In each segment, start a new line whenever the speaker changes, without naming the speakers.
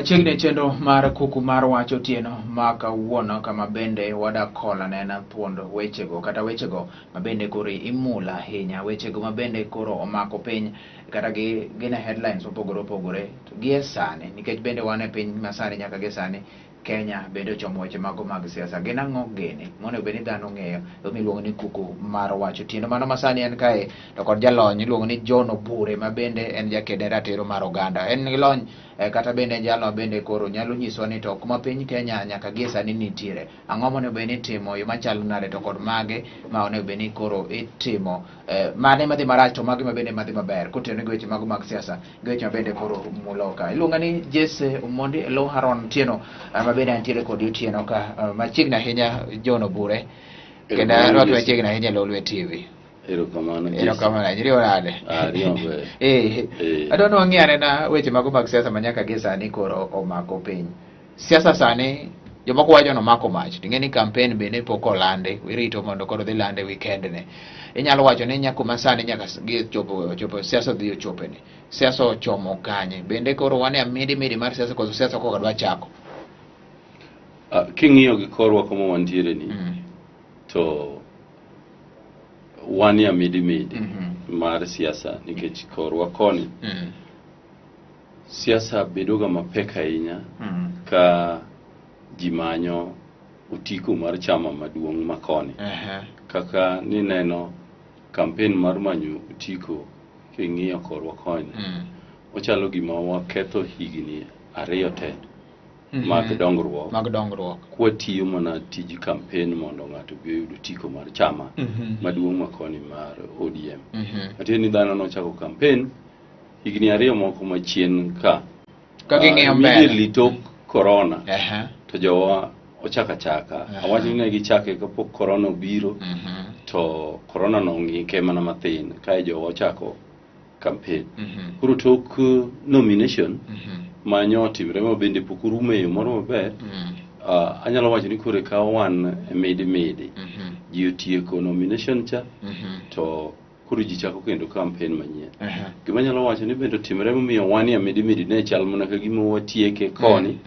Machiegni chenro mar Kuku Mar Wach otieno ma kawuono kama bende wada kola nena thuondo wechego kata wechego mabende koro imula ahinya, wechego mabende koro omako piny kata gina headlines opogore to gie sani nikech bende wan e piny masani nyaka gie sani Kenya bende ochomo weche mago mag siasa. Gin ang'o gini monego bed ni dhano ng'eyo miluongo ni Kuku Mar Wach otieno mano masani en kae to kod jalony iluongo ni John Obure ma bende en jakede ratiro mar oganda. En gi lony kata bende jalo bende koro nyalo nyiswa ni to kuma piny Kenya nyaka gie sani nitiere ang'o monego bed ni itimo yo machalo nade to kod mage ma onego bed ni koro itimo mane madhi marach to mage mabende madhi maber kotenore gi weche mago mag siasa gi weche mabende koro muloka. Iluongo ni Jesse Omondi Elo Haron Otieno mabende antiere kod Otieno ka machiegni ahinya John Obure kendo rwak machiegni ahinya Lolwe Tv.
Erokamano.
Iriyo nade? Adwano wang'iyane na weche mago mag siasa manyaka gie sani koro omako piny. Siasa sani jomoko wacho ni omako mach. Ting'e ni campaign bende pok olande, irito mondo koro dhi lande weekend ne. Inyalo wacho ni nyaka masani nyaka chopo siasa dhi ochopeni. Siasa ochomo kanye. Bende koro wane amidi mar siasa koso siasa koka dwa chako.
King'iyo gi korwa kuma wantiere ni to wan ya midi mar siasa nikech korwa koni siasa bedoga mapek ahinya ka ji manyo otiko mar chama maduong' makoni kaka nineno kampen mar manyo otiko king'iyo korwa koni ochalo gima waketho higni 2 te mag dongruok kwatiyo mana tij kampen mondo ng'ato bi oyud otiko mar chama maduong' makoni mar ODM. Atiyo ni dhano nochako kampen higni 2 moko machien ka
ging'iyo mbele
litok corona to jowa ochaka awacho ni gichake kapok corona obiro to corona no ng'ike mana mathin kae jowa ochako kampen koro tok nomination manyo otimre ma bende pok orumo e yo moro maber anyalo wacho ni kore ka wan midi ji otieko nomination cha to koro ji chako kendo campaign manyien. Gima nyalo wacho ni bende otimre momiyo wan ya midi ne chal mana ka gima watieke koni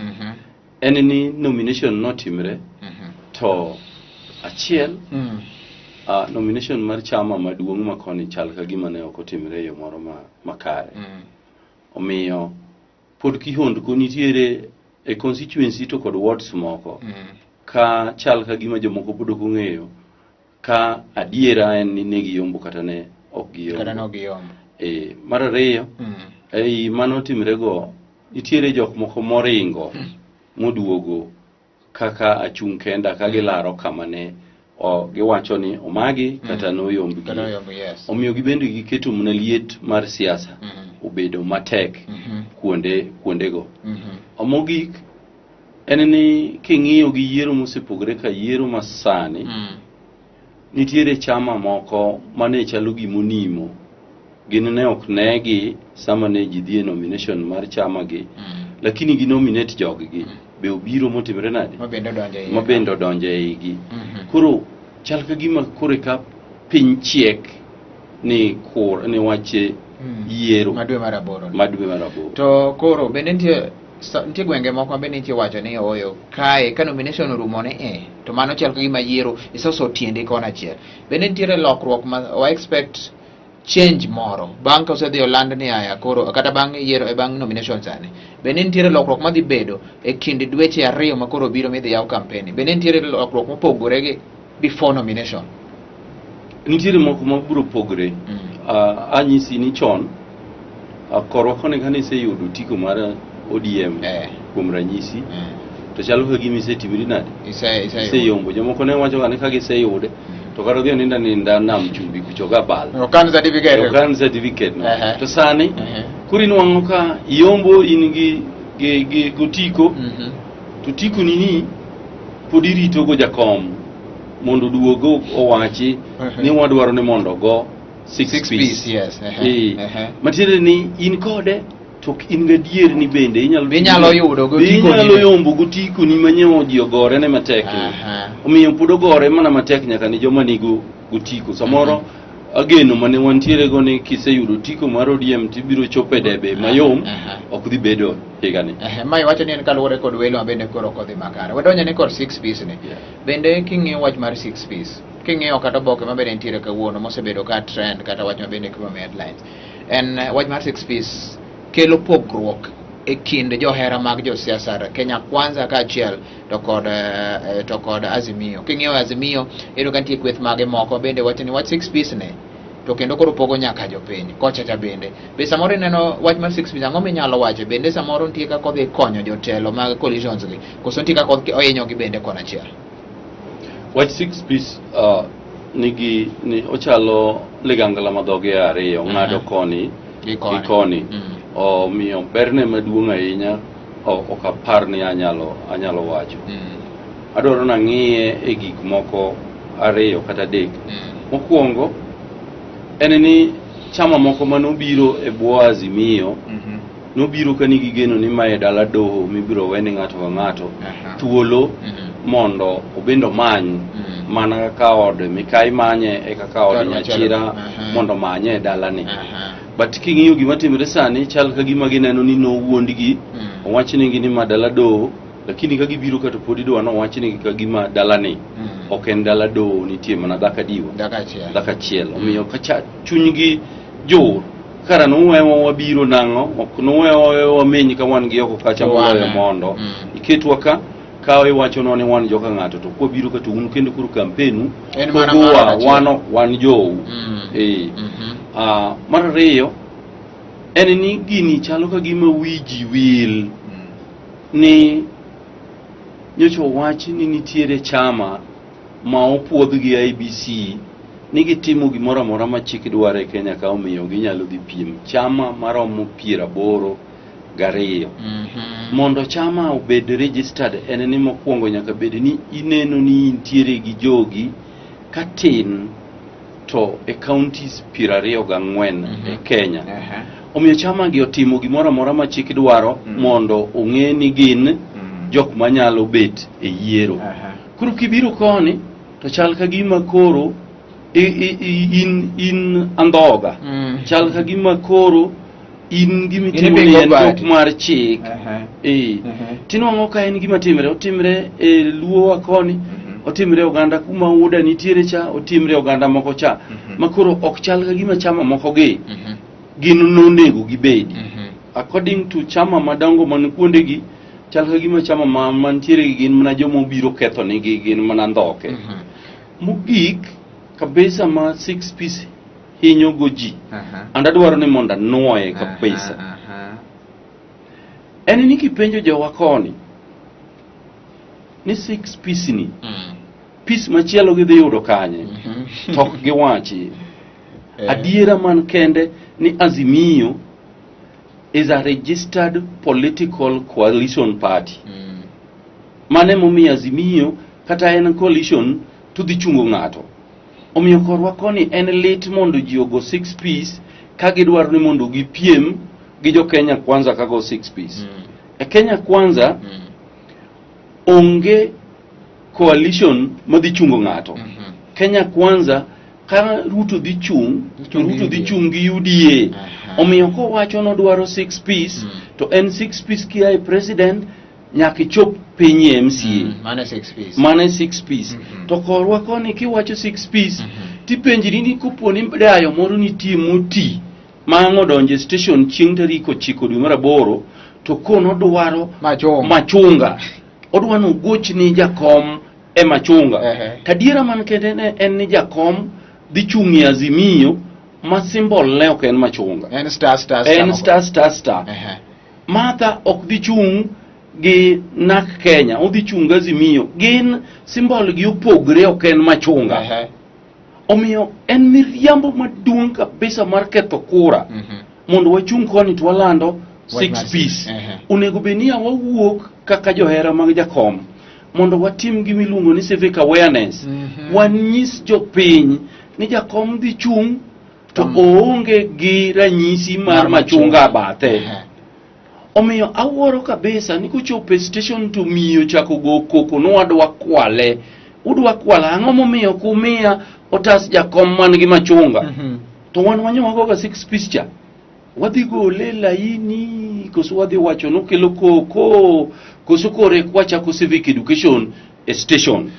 en ni nomination notimre to achiel nomination mar chama maduong' makoni chal ka gima ne ok otimre e yo moro makare omiyo pod kihondko nitiere e constituency to kod wards moko ka chal ka gima jomoko pod ok ong'eyo ka adiera en ni ne giyombo kata ne ok giyombo. Mar ariyo ei mano timre go nitiere jok moko moringo moduogo kaka achung' kenda ka gilaro kama ne giwacho ni omagi kata noyombi omiyo gibende giketo mna liet mar siasa obedo matek kuondego. Mogik en ni king'iyo gi yiero mosepogre ka yiero masani nitiere chama moko mane chalo gimonimo gin ne ok negi sama ne ji dhie nomination mar chama gi lakini gi nominate joggi be obiro motimre nade mabendo donje eigi koro chal ka gima kore ka piny chiek ni wache yiero
madwe maraboro
to
koro bende nitie gwenge moko bende nitie wacho ni oyo kae ka nomination orumo ne to mano chal ka gima yiero isoso tiende kona achiel. Bende nitiere lokruok ma wa expect change moro bang' ka osedhi oland ni aya koro kata bang' yiero bang' nomination sani bende nitiere lokruok madhi bedo e kind dweche 2 ma koro biro midhi yaw kampeni. Bende nitiere lokruok mopogore gi before nomination.
Nitiere moko mabiro pogre anyisi ni chon korwa koni kane iseyudo otiko mar ODM kuom ranyisi to chalo ka gima isetimri nade iseyombo. Jomoko ne wacho ni ka giseyude to kata dhi ninda nam chumbi kuchoga bal
okan certificate
no to sani kuri nwang'o ka yombo in gi otiko to tiko nini pod irito go jakom mondo duogo owachi ni wadwaro ni mondo go 6 piece matiende ni in kode to in gadier ni bende
inyalo yudo
inyalo yombo gotiko ni manyewo ji ogore ne matek omiyo pod ogore mana matek nyaka ni joma nigo gotiko samoro ageno mane wantiere go ni kiseyudo tiko mar ODM tibiro chope debe mayom ok dhi bedo higani.
Mai wacho ni en kaluwore kod welo bende koro kodhi makare. Wadonjo ne kod 6 piece ne. Bende king'iyo wach mar 6 piece. King'iyo kata boke mabende nitiere kawuono mosebedo ka trend kata wach mabende kuma headlines. En wach mar 6 piece kelo pogruok e kind johera mag josiasa Kenya Kwanza kaachiel to kod Azimio. King'iyo Azimio ero kantie kweth mage moko bende wacho ni wach 6 piece ne to kendo koro pogo nyaka jopiny kocha cha bende be samoro neno wach mar 6 piece ang'o minyalo wacho bende samoro nitie kaka odhi konyo jotelo mag coalitions gi koso nitie kaka ohinyo gi bende kona achiel.
Wach 6 piece ni ochalo ligangla madhoge ariyo ng'ado koni gi koni omiyo berne maduong' ahinya ok apar ni anyalo wacho. Adwaro nang'iye e gik moko ariyo kata adek. Mokwongo en ni chama moko manobiro e bwo Azimio nobiro ka nigi geno ni mae dala doho mibiro wene ng'ato ka ng'ato thuolo mondo obendo many mana kaka ode mikai manye e kaka ode Nyachira mondo manye e dalani. But king'iyo gima timore sani chal ka gima gineno ni nowuondgi owach ni ma dala doho, lakini ka gibiro kata podi dwa no wach ni ka gima dalani ok en dala doho, nitie mana dhaka diwa dhaka chiel. Omiyo kacha chunygi jor kara nowewa wabiro nang'o ok nowewa wameny ka wan gi oko kacha moloyo mondo iketwa ka kawe wacho no ni wan joka ng'ato to kwabiro ka to un kendo kuru kampenu kogowa wan jou. Mar ariyo en ni gini chalo ka gima wiji wil ni nyocho wach ni nitiere chama ma opuodh gi IBC ni gitimo gimoro amora ma chik dware Kenya ka omiyo ginyalo dhi piem chama maromo 82 mondo chama obed registered. En ni mokwongo nyaka bed ni ineno ni intiere gi jogi katin to e counties 24 e Kenya. Omiyo chama gi otimo gimoro amora ma chik dwaro mondo ong'e ni gin jok manyalo bet e yiero. Koro kibiro koni to chal ka gima koro in andhoga chal ka gima koro in gimitimo ni en jok mar chik. Tinwang'o ka en gima otimre e luowa koni, otimre oganda kuma uda nitiere cha, otimre oganda moko cha makoro ok chal ka gima chama moko gi gin nonego gibedi. According to chama madongo man kuonde gi chal ka gima chama mantiere gi gin mana jomo biro ketho ni gin mana ndhoke. Mogik kabisa ma 6 piece hinyo goji anda dwaro ni monda nuoye kabisa. En ni kipenjo jowa koni ni 6 piece ni piece machielo gidhi yudo kanye tok giwachi adiera man kende ni Azimio is a registered political coalition party. Mane momi Azimio kata en coalition tudhi chungo ng'ato. Omiyo korwa koni en lit mondo ji ogo 6 piece ka gidwaro ni mondo gipiem gi jo Kenya Kwanza kago 6 piece. E Kenya Kwanza onge coalition madhi chungo ng'ato. Kenya Kwanza ka Ruto dhi chung gi UDA. Omiyo ko wacho no dwaro 6 piece to en 6 piece kia president nyaki chop pinyi MCA. Mane 6 piece. To korwa koni kiwacho 6 piece tipenjiri ni kuponi dayo moro nitie muti mang'o donje station chieng' tarik 9 dwe mar 8 to kono dwaro machunga odwano goch ni jakom e machunga. Kadiera man kende en ni jakom dhi chung'i Azimio ma symbol ne ok en machunga. En star. Mata ok dhi chung' gi nak Kenya, odhi chung' Azimio. Gin symbol gi opogre ok en machunga. Omiyo en miriambo maduong' kabisa mar ketho kura mondo wachung' koni to walando 6 piece. Onego benia wawuok kaka johera mag jakom mondo watim gimiluongo ni civic awareness. Wanyis jopiny ni jakom dhi chung' to oonge gi ranyisi mar machunga bathe. Omiyo awuoro kabisa ni kuchope station to miyo chako go koko no wadwa kwale udwa kwala ang'o momiyo kumiya otas jakom man gi machunga to wan wanyowago ga 6 piece cha wadhi gole laini koso wadhi wacho no kelo koko koso kore kwachako civic education station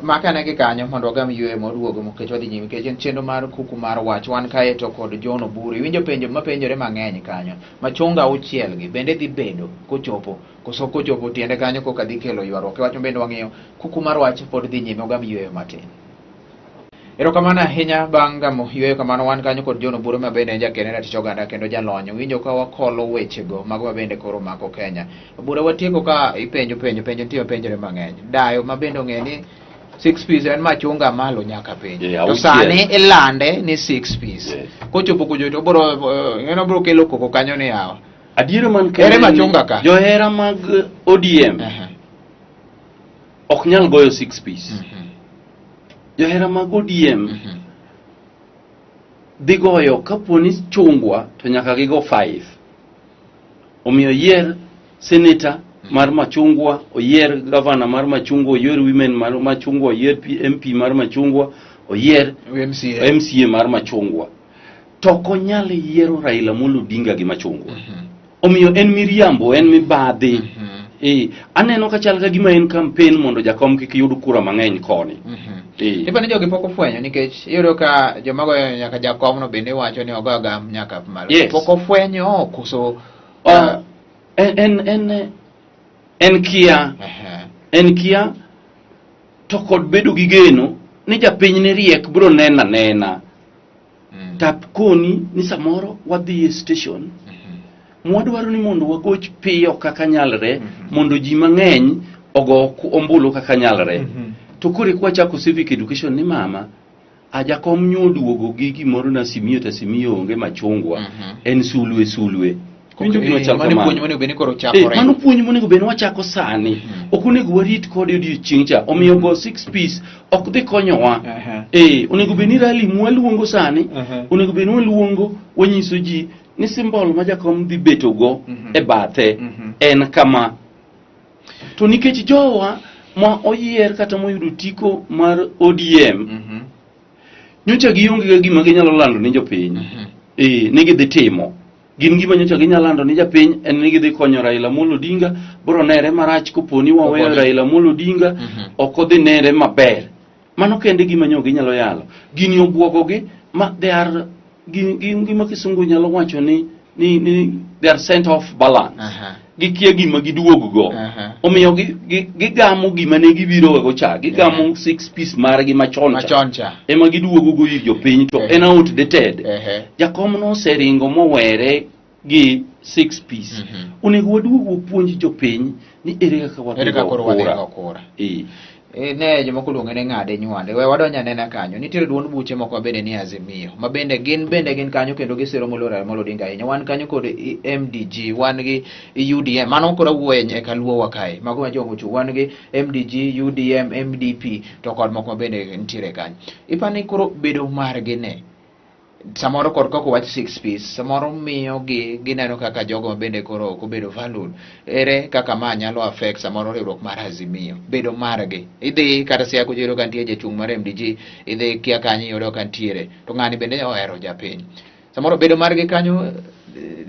makane gi kanyo mondo gam yue moduogo mokech wadhi nyime kech en chenro mar kuku mar wach wan kae to kod John Oburu winjo penjo mapenjore mang'eny kanyo machunga 6 gi bende dhi bedo kochopo koso kochopo tiende kanyo koka dhi kelo ywaruok wacho bende wang'iyo kuku mar wach pod dhi nyime ogam yue matin. Erokamano ahinya bang' gamo yweyo kamano wan kanyo kod John Oburu ma bende en jakene ratich oganda kendo jalony winjo ka wakolo wechego mago ma bende koro mako Kenya. Oburu watieko ka ipenjo nitie penjore mang'eny. Dayo ma bende ong'e ni 6 piece en machunga malo nyaka piny. To sani ilande ni 6 piece. Kochopo kujo to bro kelo koko kanyo ni yawa.
Adiero man
kere machunga ka.
Johera mag ODM ok nyal goyo 6 piece. Johera mag ODM dhi goyo kaponi chungwa to nyaka gigo 5. Omiyo yier senator mar machungwa, oyier governor mar machungwa, oyier women mar machungwa, oyier MP mar machungwa, oyier MCA mar machungwa. To konyal yiero Raila Amolo Odinga gi machungwa. Omiyo en miriambo, en mibadhi. Aneno ka chal ka gima en campaign mondo jakom kik yud kura mang'eny koni.
Ipani jogi pok ofwenyo nikech iyudo ka joma goyo nyaka jakom no bende wacho ni ogoyo gam nyaka malo. Pok ofwenyo koso en kia. En kia to kod bedo gi geno ni japiny ne riek bro nena. Tap koni ni samoro wadhi e station. Mwadwaro ni mondo wagoch piyo kaka nyalre mondo ji mang'eny ogo ombulu kaka nyalre. To kore kwa chako civic education ni mama ajakom nyoduogo gi gimoro na simiyo ta simiyo onge machungwa en sulwe winjo gino chal kamano mano puonj monego beni koro chakore mano puonj monego beni wachako sani ok onego warit kod odiechieng cha omiyo go 6 piece ok dhi konyowa onego beni rally mwaluongo sani onego beni waluongo wanyiso ji ni symbol ma jakom dhi beto go e bathe en kama to nikech jowa ma oyier kata moyudo tiko mar ODM nyocha gionge gima ginyalo lando ni jopiny nigi dhi timo gin gima nyocha ginyalo lando ni japiny en nigi dhi konyo Raila Amolo Odinga bro nere marach koponi waweyo Raila Amolo Odinga ok odhi nere maber mano kende gima nyocha ginyalo yalo gini obwogogi ma they are gima kisungu nyalo wacho ni they are center of balance gikia gima giduogo go omiyo gigamo gima ne gibiro go cha gigamo 6 piece margi machon cha ema giduogo go ir jopiny to en outdated jakom no seringo mowere gi 6 piece onego waduogo puonj jopiny ni ere kaka waduogo kora ne jomoko luonge ne ng'ade nywande we wadonya nena kanyo nitiere duond buche moko bende ni Azimio ma bende gin kanyo kendo gisiro molora Amolo Odinga ahinya wan kanyo kod MDG wan gi UDM mano koro wuoye e kaluo wa kae mago ma jomo chu wan gi MDG UDM MDP to kod moko bende nitiere kanyo ipani koro bedo margi ne samoro kod koko wach 6 piece samoro miyo gineno kaka jogo bende koro kobedo valued ere kaka ma nyalo affect samoro riwruok mar Azimio bedo margi idhi kata sia ko jiro kantie jachung mar MDG idhi kia kanyi yodo kantiere to ng'ani bende ohero japiny samoro bedo margi kanyo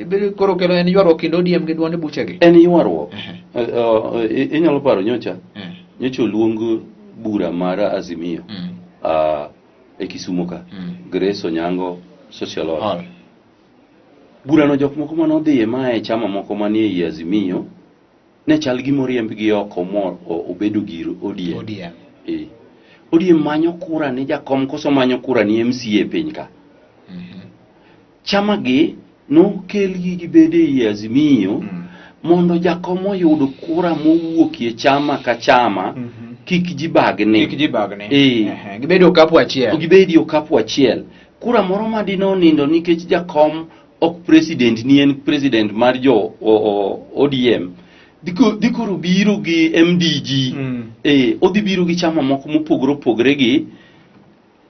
bedo koro kelo en ywaruok kendo ODM gi duonde buchegi
en ywaruok inyalo paro nyocha luong bura mar Azimio e Kisumu ka Grace Onyango social hall burano jok moko manodhi ma e chama moko manie i Azimio ne chal gi moriemb gi oko mor obedo gir ODM ODM manyo kura ni jakom koso manyo kura ni MCA piny ka chama gi no kel gi gibede i Azimio mondo jakom oyud kura mowuok e chama ka chama kik jibagne
gibedo
okapu achiel kura moro madino nindo nikech jakom ok president ni en president mar jo ODM dikoro biro gi MDG odhi biro gi chama moko mopogore gi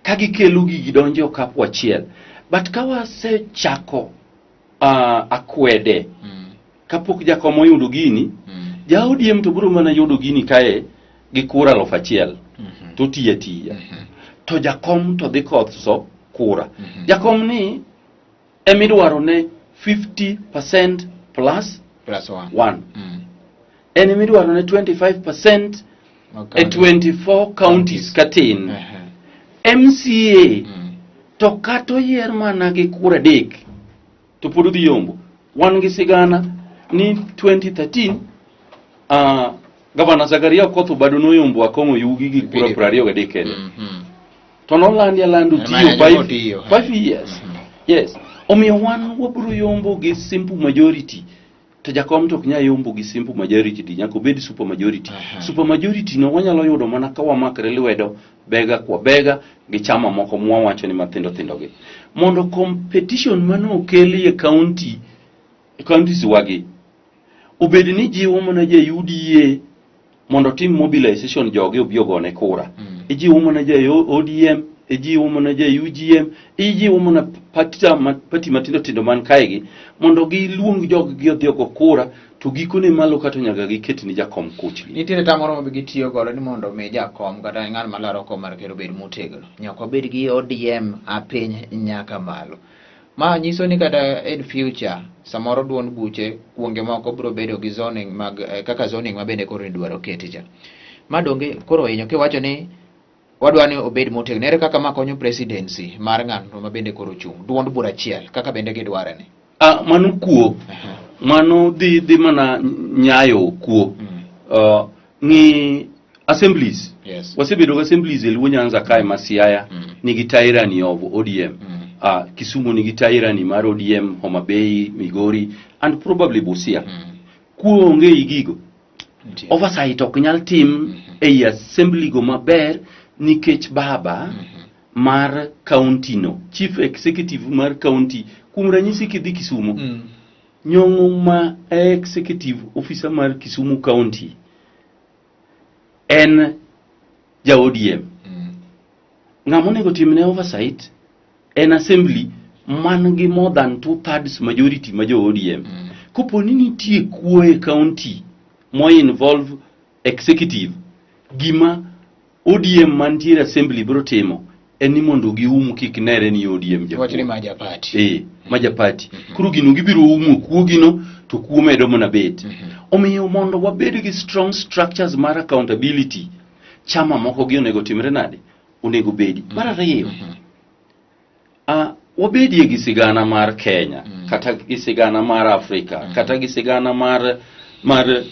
ka gikelo gidonjo okapu achiel but ka wasechako akwede kapok jakom oyudo gini ja ODM to biro mana yudo gini kae gi kura 1,000 to tiya tiya to jakom to dhi koso kura jakom ni emidwaro ne 50% plus 1 en emidwaro ne 25% e 24 counties katin MCA to kato yer mana gi kura dek to pod dhi yombo wan gi sigana ni 2013 Gavana Zakaria Okoth bado noyombo akongo yugi gi kura 23 kende to nolandi alandu tiyo 5 years yes omiyo wan wabro yombo gi simple majority to jakom to nya yombo gi simple majority di nyako bed super majority super majority no wanyalo yudo mana ka wamakre lwedo bega kwa bega gi chama moko mwawacho ni mathindo thindo gi mondo competition mano okeli e counties wagi obed ni jiwo mana je UDA mondo tim mobilization joge obiogone kura ijiwo mana je ODM ijiwo mana je UGM ijiwo mana party matindo tindo man kaigi mondo gi luong jog gi odhigo kura to gikone malo kato nyaga gi ketni jakom kuchli
nitiere tamoro ma bigi tiyo godo ni mondo me jakom kata ng'an malaro kom mar kero bed motegno nyaka bed gi ODM apiny nyaka malo ma nyiso ni kata in future samoro duon buche kuonge moko bro bedo gi zoning mag kaka zoning ma bende koro idwaro ketija ma donge koro hinyo kiwacho ni wadwani obed motegno ere kaka makonyo presidency mar ng'ano ma bende koro chung duond bura achiel kaka bende gidware ni
mano kuo mano di mana nyayo kuo ni assemblies wasebedo ga assemblies e Nyanza kae ma Siaya nigi tairani of ODM Kisumu nigi tairani mar ODM Homa Bay Migori and probably Busia kuo onge igigo oversight ok nyal tim e assembly go maber nikech baba mar county no chief executive mar county kum ranyisi kidhi Kisumu nyongo ma executive officer mar Kisumu county en ja ODM ng'amonego timne oversight en assembly man gi more than 2/3 majority ma jo ODM kopo ni nitie kuo e county mo involve executive gima ODM mantiere assembly bro timo eni mondo gi kik nere ni ODM
wachni maja party
maja party kuru gino gibiro kuo gino to kuo medo mona bet omiyo mondo wabed gi strong structures mar accountability chama moko gi onego timre nade onego bedi mar ariyo wabedi gi sigana mar Kenya kata gi sigana mar Afrika kata gi sigana mar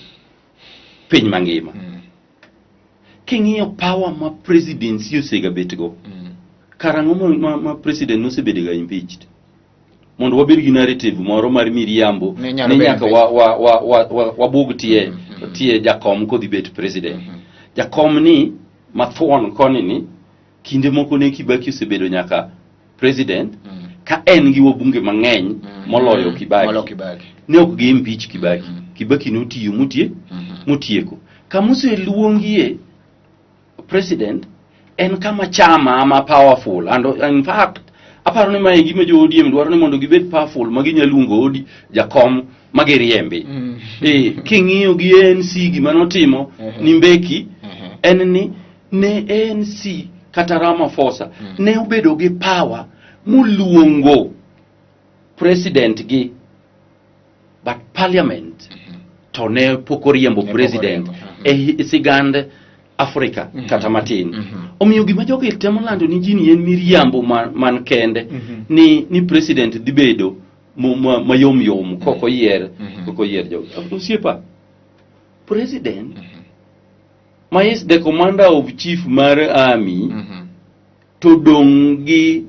piny mangima king'iyo power ma presidency osega betgo karango ma president no sebedo ga impeached mondo wabed gi narrative moro mar miriambo ni nyaka wabug tie jakom ko dhi bet president jakom ni mathuon koni ni kinde moko ne Kibaki osebedo nyaka president ka en gi wabunge mang'eny moloyo Kibaki ne ok gi impeach Kibaki no tiyo mutieko kamose luongie president en kama chama ama powerful and in fact aparo ni mai gima jo ODM dwaro ni mondo gibed powerful magi nyalungo odi jakom magiriembi king'iyo gi ANC gima notimo ni mbeki en ni ne ANC kata Ramaphosa ne obedo gi power muluongo president gi but parliament to ne pokoriembo president sigand Africa kata matin omiyo gima jogi temo lando ni jini en miriambo man kende ni president dhi bedo mayom koko yier jogi osiepa president ma is the commander of chief mar army to dongi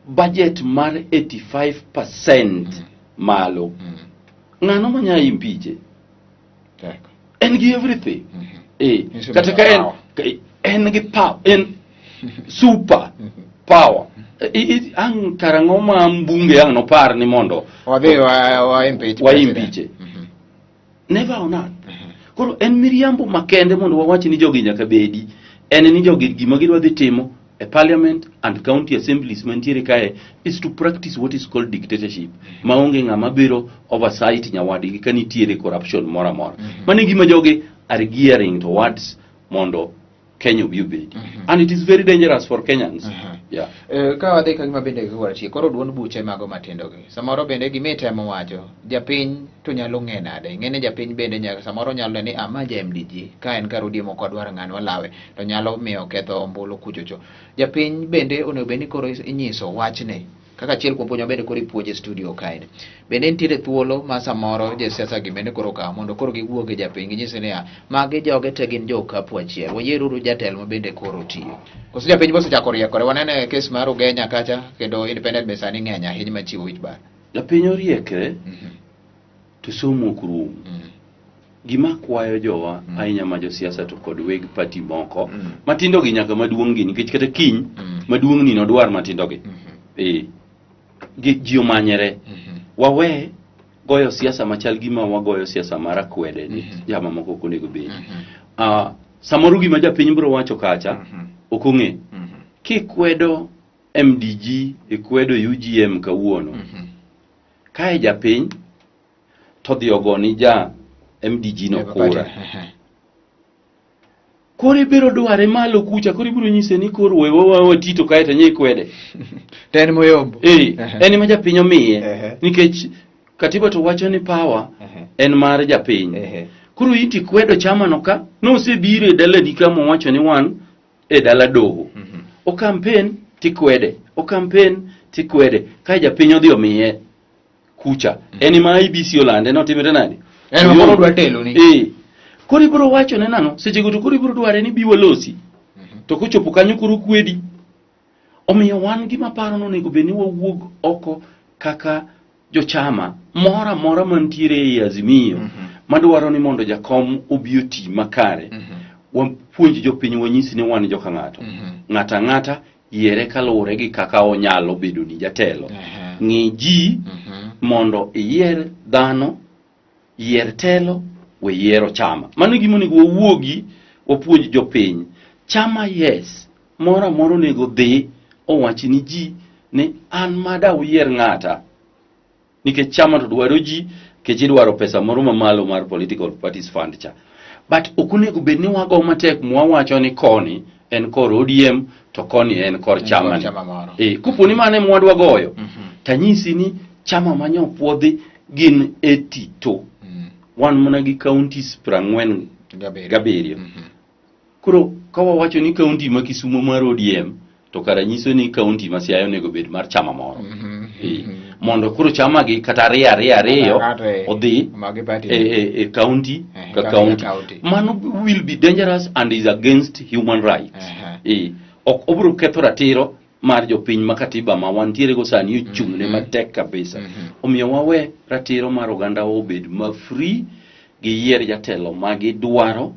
budget mar 85% malo ng'ano manya impeach en gi everything kata ka en gi power en super power ang karango ma mbunge ang no par ni mondo
wa impeach
never on earth koro en miriambo makende mondo wawachi ni jogi nyaka bedi en ni jogi gima gidwa dhi timo a parliament and county assemblies mantiere kae is to practice what is called dictatorship maonge ng'ama biro oversight nyawadgi ka nitiere corruption mora mani gima jogi are gearing towards mondo Kenya obi obedi. And it is very dangerous for Kenyans. Yeah.
Ka wadhi ka gima bende giwachi koro duond buche mago matindo gi samoro bende gimitemo wacho japiny to nyalo ng'e nade ng'ene japiny bende nyaka samoro nyalo ni ama ja MDG ka en kar odiemo kod dwar ng'ano lawe to nyalo miyo ketho ombulu kuchocho japiny bende onego bende koro inyiso wachne kaka achiel kuom puonjo bende koro ipuonje studio kae bende nitiere thuolo ma samoro je siasa gi bende koro kawo mondo koro giwuog e japiny ginyise niya magi joge te gin jokapu achiel wayieruru jatelo ma bende koro tiyo koso japiny bosechako riekore wanene kes mar Ugenya kacha kendo independent be sani ng'eny ahinya machiwo wich bar
japiny oriekre to somo ok rum gima kwayo jowa ahinya ma josiasa to kod weg party moko matindo gi nyaka maduong' gi nikech kata kiny maduong' ni nodwar matindo gi ji omanyere wawe goyo siasa machal gima wagoyo siasa mar akwede ni jama moko ok onego bedi samoro gima japiny biro wacho kacha ok ong'e kikwedo MDG ikwedo UGM kawuono kae japiny to dhi ogoni ja MDG no kura koro ibiro dware malo kucha koro ibiro nyise ni koro wewa tito kae to nye kwede
ten moyombo
en ma japiny omiye nikech katiba to wacho ni power en mar japiny koro iti kwedo chama no ka nosebiro e dala di kama wacho ni wan e dala doho o campaign tikwede o campaign tikwede kae japiny odhi omiye kucha en ma IBC olande no timire nadi
en ma koro dwa telo ni
koro ibiro wacho ne nano seche go to koro ibiro dware ni biwa losi to kochopo kanyo koro kwedi omiyo wan gima paro no nego beni wawuog oko kaka jochama mora mantiere e Azimio madwaro ni mondo jakom obi oti makare wapuonj jopiny wanyisi ni wan joka ng'ata yiere kaluwore gi kaka onyalo bedo ni jatelo ng'e ji mondo iyier dhano yier telo we yiero chama mano gima onego wawuogi wapuonj jopiny chama yes mora onego dhi owachi ni ji ni an mada uyier ng'ata nikech chama to dwaro ji kech idwaro pesa moro mamalo mar political parties fund cha but okunego bed ni wago matek mwawacho ni koni en kor ODM to koni en kor chama ni kuponi mane mwadwa goyo tanyisi ni chama manyo puodhi gin etito wan mana gi counties 47 kuro kawa wacho ni county ma Kisumo mar ODM to kara nyiso ni county ma Siaya onego bed mar chama moro mondo kuro chama gi kata ariyo odhi e county ka county mano will be dangerous and is against human rights ok obro ketho ratiro mar jopiny ma katiba ma wantiere go sani ochung'ne matek kabisa omiyo wawe ratiro mar oganda obed ma free gi yier jatelo ma gidwaro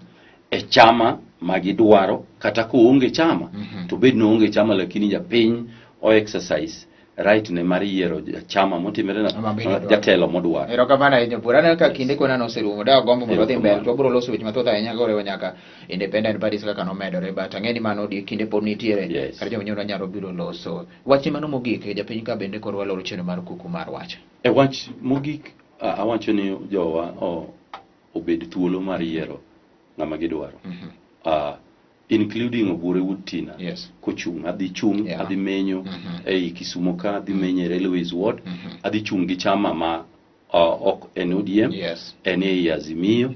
e chama ma gidwaro kata ko onge chama to bed no onge chama lakini japiny o exercise right ne mar yiero chama motimere na jatelo modwaro
erokamano ahinya purana ka kinde kona noserumo da gombo mondo dhi mbele to biro loso weche mathoth ahinya gore nyaka independent parties kaka nomedore but ang'eni mano di kinde pod nitiere kar joma nyoro nyalo biro loso wach mano mogik japiny ka bende koro waloro chenro mar kuku mar wach
wach mogik awacho ni jowa obed thuolo mar yiero ng'ama gidwaro including Obure Wutina kochung adhi chung adhi menyo ei Kisumo ka adhi menye Railways Ward adhi chung gi chama ma ok en ODM en ei Azimio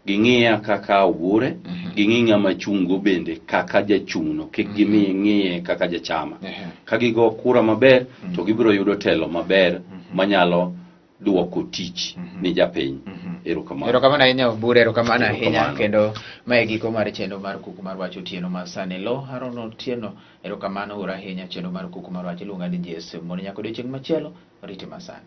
ging'iya kaka Obure ging'iya machungo bende kaka jachungno kik gimiye ng'iye kaka jachama ka gigo kura maber to gibiro yudo telo maber manyalo duoko tich ni japiny
erokamano ahinya Obure erokamano ahinya kendo mae giko mar chenro mar kuku mar wach otieno ma sani lo Haron Otieno erokamano ura ahinya chenro mar kuku mar wach iluonga ni JS mondo nyaka odiochieng' machielo rite masani